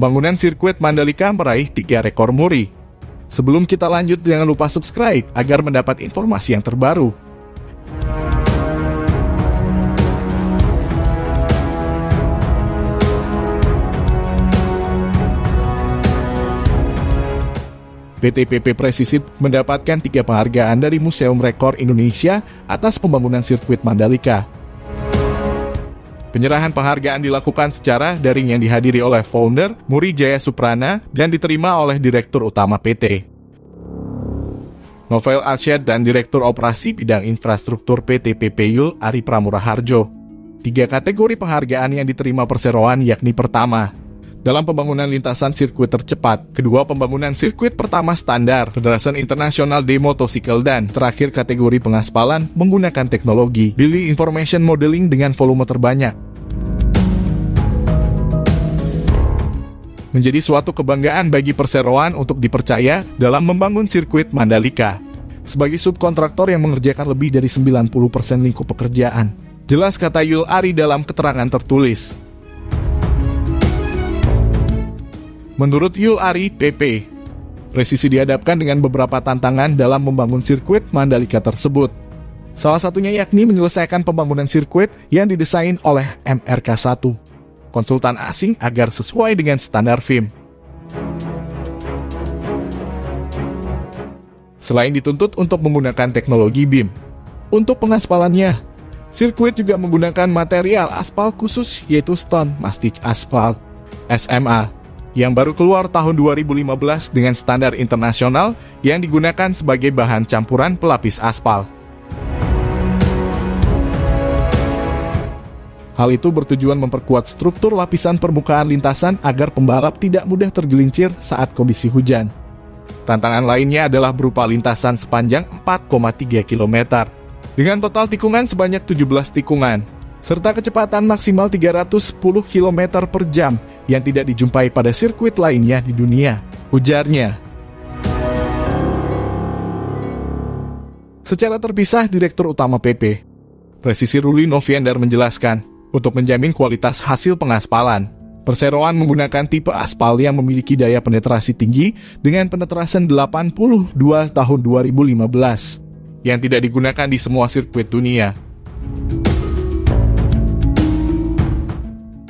Pembangunan sirkuit Mandalika meraih 3 rekor muri. Sebelum kita lanjut, jangan lupa subscribe agar mendapat informasi yang terbaru. PT PP Precision mendapatkan 3 penghargaan dari Museum Rekor Indonesia atas pembangunan sirkuit Mandalika. Penyerahan penghargaan dilakukan secara daring yang dihadiri oleh founder Muri Jaya Suprana dan diterima oleh Direktur Utama PT. Novel Arsyad dan Direktur Operasi Bidang Infrastruktur PT PP Yul Ari Pramuraharjo. 3 kategori penghargaan yang diterima perseroan yakni pertama, dalam pembangunan lintasan sirkuit tercepat, kedua pembangunan sirkuit pertama standar, Federasi Internasional de Motorcycle, dan terakhir kategori pengaspalan menggunakan teknologi Building Information Modeling dengan volume terbanyak. Menjadi suatu kebanggaan bagi perseroan untuk dipercaya dalam membangun sirkuit Mandalika sebagai subkontraktor yang mengerjakan lebih dari 90% lingkup pekerjaan. Jelas kata Yul Ari dalam keterangan tertulis. Menurut Yul Ari, PP Presisi dihadapkan dengan beberapa tantangan dalam membangun sirkuit Mandalika tersebut. Salah satunya yakni menyelesaikan pembangunan sirkuit yang didesain oleh MRK1, konsultan asing agar sesuai dengan standar FIM. Selain dituntut untuk menggunakan teknologi BIM. Untuk pengaspalannya, sirkuit juga menggunakan material aspal khusus yaitu Stone Mastic Asphalt SMA yang baru keluar tahun 2015 dengan standar internasional yang digunakan sebagai bahan campuran pelapis aspal. Hal itu bertujuan memperkuat struktur lapisan permukaan lintasan agar pembalap tidak mudah tergelincir saat kondisi hujan. Tantangan lainnya adalah berupa lintasan sepanjang 4,3 km dengan total tikungan sebanyak 17 tikungan serta kecepatan maksimal 310 km per jam yang tidak dijumpai pada sirkuit lainnya di dunia, ujarnya. Secara terpisah, Direktur Utama PP Presisi Ruli Noviandar menjelaskan, untuk menjamin kualitas hasil pengaspalan, perseroan menggunakan tipe aspal yang memiliki daya penetrasi tinggi dengan penetrasan 82 tahun 2015 yang tidak digunakan di semua sirkuit dunia.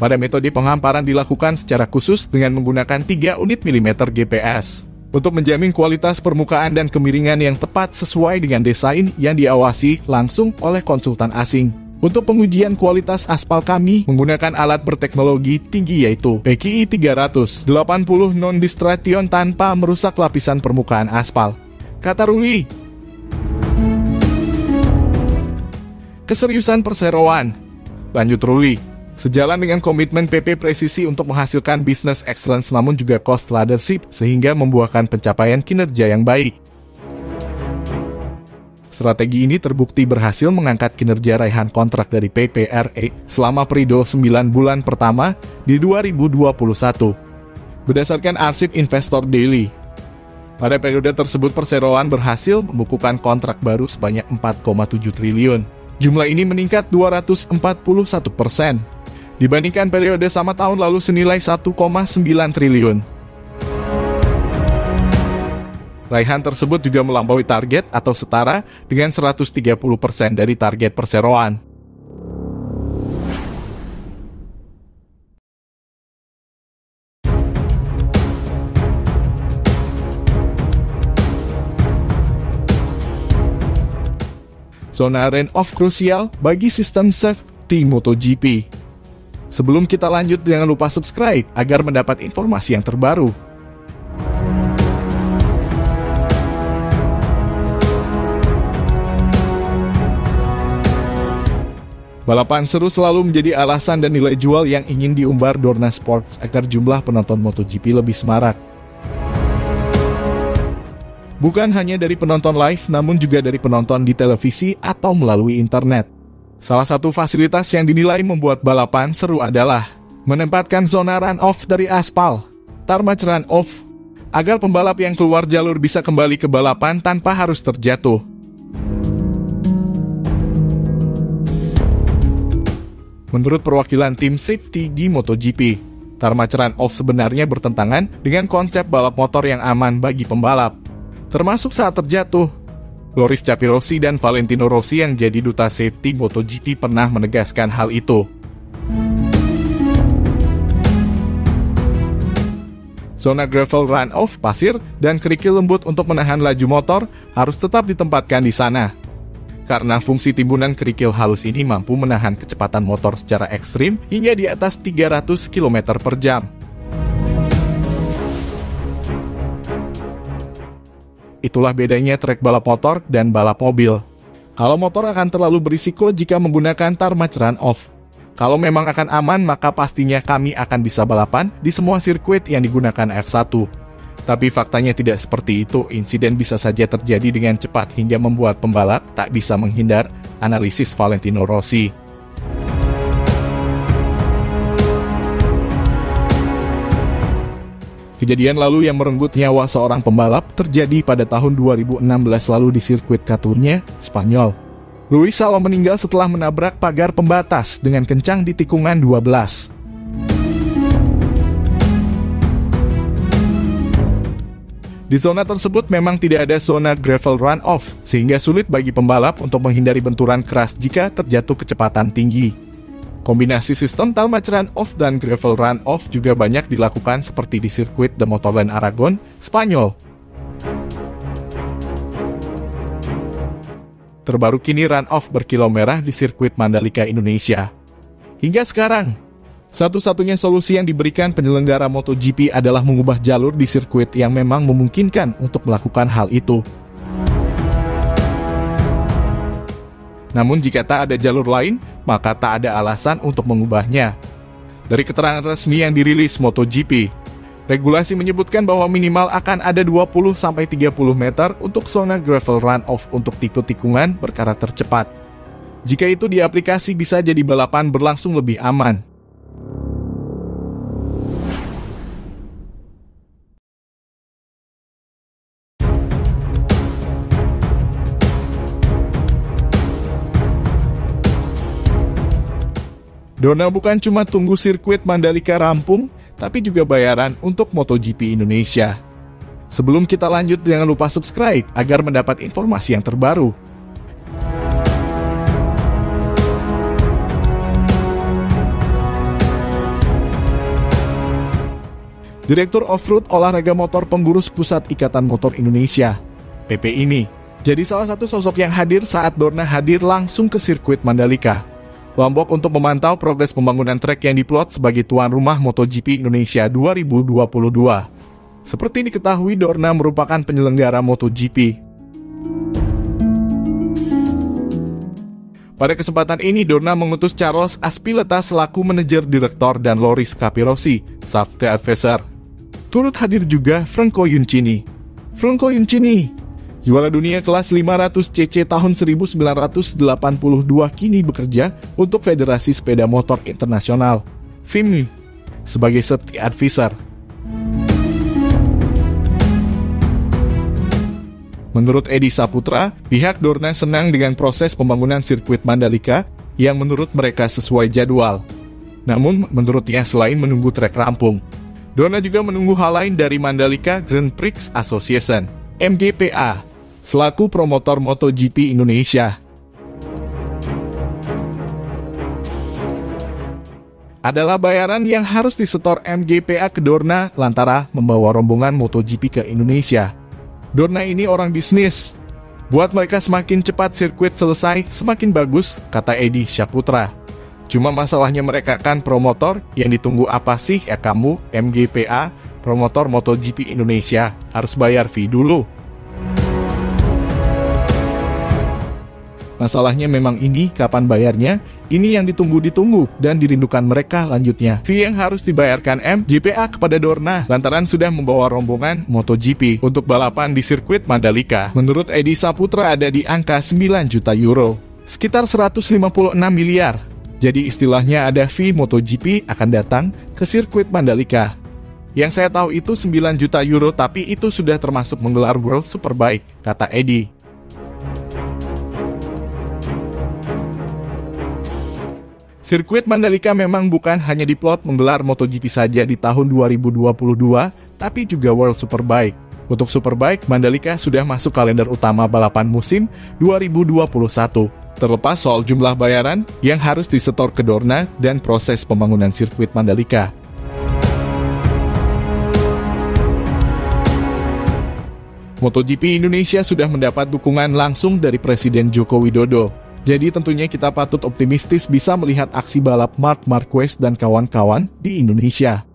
Pada metode penghamparan dilakukan secara khusus dengan menggunakan 3 unit mm GPS untuk menjamin kualitas permukaan dan kemiringan yang tepat sesuai dengan desain yang diawasi langsung oleh konsultan asing. Untuk pengujian kualitas aspal kami menggunakan alat berteknologi tinggi yaitu PKI 380 non-distration tanpa merusak lapisan permukaan aspal, kata Ruli. Keseriusan perseroan, lanjut Ruli. Sejalan dengan komitmen PP Presisi untuk menghasilkan business excellence namun juga cost leadership sehingga membuahkan pencapaian kinerja yang baik. Strategi ini terbukti berhasil mengangkat kinerja raihan kontrak dari PPRE selama periode 9 bulan pertama di 2021. Berdasarkan arsip Investor Daily, pada periode tersebut perseroan berhasil membukukan kontrak baru sebanyak 4,7 triliun. Jumlah ini meningkat 241% dibandingkan periode sama tahun lalu senilai 1,9 triliun. Raihan tersebut juga melampaui target atau setara dengan 130% dari target perseroan. Zona runoff krusial bagi sistem safety MotoGP. Sebelum kita lanjut, jangan lupa subscribe agar mendapat informasi yang terbaru. Balapan seru selalu menjadi alasan dan nilai jual yang ingin diumbar Dorna Sports agar jumlah penonton MotoGP lebih semarak. Bukan hanya dari penonton live, namun juga dari penonton di televisi atau melalui internet. Salah satu fasilitas yang dinilai membuat balapan seru adalah menempatkan zona run-off dari aspal, tarmac run-off, agar pembalap yang keluar jalur bisa kembali ke balapan tanpa harus terjatuh. Menurut perwakilan tim safety di MotoGP, Tarmac Run-Off sebenarnya bertentangan dengan konsep balap motor yang aman bagi pembalap, termasuk saat terjatuh. Loris Capirossi dan Valentino Rossi yang jadi duta safety MotoGP pernah menegaskan hal itu. Zona gravel run-off, pasir, dan kerikil lembut untuk menahan laju motor harus tetap ditempatkan di sana. Karena fungsi timbunan kerikil halus ini mampu menahan kecepatan motor secara ekstrim hingga di atas 300 km per jam. Itulah bedanya trek balap motor dan balap mobil. Kalau motor akan terlalu berisiko jika menggunakan Tarmac Run-Off. Kalau memang akan aman, maka pastinya kami akan bisa balapan di semua sirkuit yang digunakan F1. Tapi faktanya tidak seperti itu, insiden bisa saja terjadi dengan cepat hingga membuat pembalap tak bisa menghindar, analisis Valentino Rossi. Kejadian lalu yang merenggut nyawa seorang pembalap terjadi pada tahun 2016 lalu di sirkuit Catalunya, Spanyol. Luis Sala meninggal setelah menabrak pagar pembatas dengan kencang di tikungan 12. Di zona tersebut memang tidak ada zona gravel run-off, sehingga sulit bagi pembalap untuk menghindari benturan keras jika terjatuh kecepatan tinggi. Kombinasi sistem Tarmac Run-Off dan gravel run-off juga banyak dilakukan seperti di sirkuit The Motorland Aragon, Spanyol. Terbaru kini run-off berkilau merah di sirkuit Mandalika, Indonesia. Hingga sekarang, satu-satunya solusi yang diberikan penyelenggara MotoGP adalah mengubah jalur di sirkuit yang memang memungkinkan untuk melakukan hal itu. Namun jika tak ada jalur lain, maka tak ada alasan untuk mengubahnya. Dari keterangan resmi yang dirilis MotoGP, regulasi menyebutkan bahwa minimal akan ada 20-30 meter untuk zona gravel run-off untuk tipe tikungan berkarakter cepat. Jika itu diaplikasi bisa jadi balapan berlangsung lebih aman. Dorna bukan cuma tunggu sirkuit Mandalika rampung, tapi juga bayaran untuk MotoGP Indonesia. Sebelum kita lanjut, jangan lupa subscribe agar mendapat informasi yang terbaru. Direktur Off-Road Olahraga Motor Pengurus Pusat Ikatan Motor Indonesia, PP ini, jadi salah satu sosok yang hadir saat Dorna hadir langsung ke sirkuit Mandalika, Lombok untuk memantau progres pembangunan trek yang diplot sebagai tuan rumah MotoGP Indonesia 2022. Seperti diketahui, Dorna merupakan penyelenggara MotoGP. Pada kesempatan ini, Dorna mengutus Charles Aspileta selaku manajer direktor dan Loris Capirossi, safety advisor. Turut hadir juga Franco Uncini. Franco Uncini, juara dunia kelas 500 cc tahun 1982, kini bekerja untuk Federasi Sepeda Motor Internasional, FIMI, sebagai safety advisor. Menurut Edi Saputra, pihak Dorna senang dengan proses pembangunan sirkuit Mandalika yang menurut mereka sesuai jadwal. Namun, menurutnya selain menunggu trek rampung, Dorna juga menunggu hal lain dari Mandalika Grand Prix Association, MGPA, selaku promotor MotoGP Indonesia. Adalah bayaran yang harus disetor MGPA ke Dorna lantaran membawa rombongan MotoGP ke Indonesia. Dorna ini orang bisnis. Buat mereka semakin cepat sirkuit selesai, semakin bagus, kata Edi Saputra. Cuma masalahnya mereka kan promotor, yang ditunggu apa sih ya kamu, MGPA, promotor MotoGP Indonesia, harus bayar fee dulu. Masalahnya memang ini, kapan bayarnya? Ini yang ditunggu-ditunggu dan dirindukan mereka lanjutnya. Fee yang harus dibayarkan MGPA kepada Dorna lantaran sudah membawa rombongan MotoGP untuk balapan di sirkuit Mandalika. Menurut Edi Saputra ada di angka 9 juta euro, sekitar 156 miliar. Jadi istilahnya ada fee MotoGP akan datang ke sirkuit Mandalika. Yang saya tahu itu 9 juta euro, tapi itu sudah termasuk menggelar World Superbike, kata Edi. Sirkuit Mandalika memang bukan hanya diplot menggelar MotoGP saja di tahun 2022, tapi juga World Superbike. Untuk Superbike, Mandalika sudah masuk kalender utama balapan musim 2021. Terlepas soal jumlah bayaran yang harus disetor ke Dorna dan proses pembangunan sirkuit Mandalika. MotoGP Indonesia sudah mendapat dukungan langsung dari Presiden Joko Widodo. Jadi tentunya kita patut optimistis bisa melihat aksi balap Marc Marquez dan kawan-kawan di Indonesia.